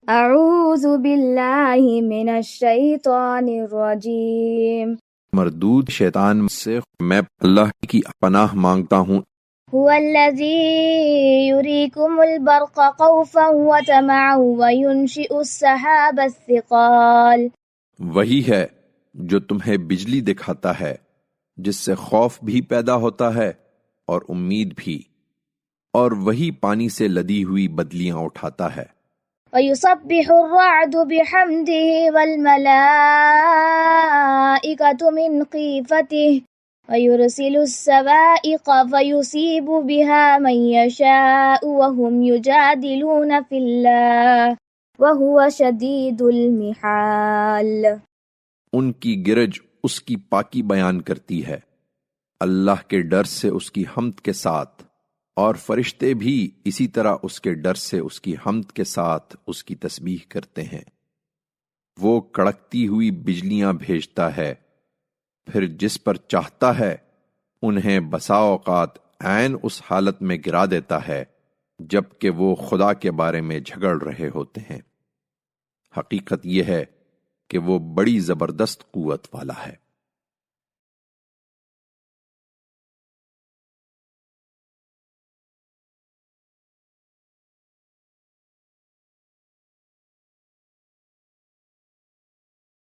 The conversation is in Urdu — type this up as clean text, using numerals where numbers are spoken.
اعوذ باللہ من الشیطان الرجیم۔ مردود شیطان سے میں اللہ کی پناہ مانگتا ہوں۔ هو الذی یریکم البرق خوفا وطمعا وینشئ السحاب الثقال۔ وہی ہے جو تمہیں بجلی دکھاتا ہے جس سے خوف بھی پیدا ہوتا ہے اور امید بھی، اور وہی پانی سے لدی ہوئی بدلیاں اٹھاتا ہے۔ وَيُسَبِّحُ الرَّعْدُ بِحَمْدِهِ وَالْمَلَائِكَةُ مِنْ خِيفَتِهِ وَيُرْسِلُ السَّوَائِقَ فَيُصِيبُ بِهَا مَن يَشَاءُ وَهُمْ يُجَادِلُونَ فِي اللَّهِ وَهُوَ شَدِيدُ الْمِحَالِ۔ ان کی گرج اس کی پاکی بیان کرتی ہے، اللہ کے ڈر سے اس کی حمد کے ساتھ، اور فرشتے بھی اسی طرح اس کے ڈر سے اس کی حمد کے ساتھ اس کی تسبیح کرتے ہیں۔ وہ کڑکتی ہوئی بجلیاں بھیجتا ہے، پھر جس پر چاہتا ہے انہیں بسا اوقات عین اس حالت میں گرا دیتا ہے جبکہ وہ خدا کے بارے میں جھگڑ رہے ہوتے ہیں۔ حقیقت یہ ہے کہ وہ بڑی زبردست قوت والا ہے۔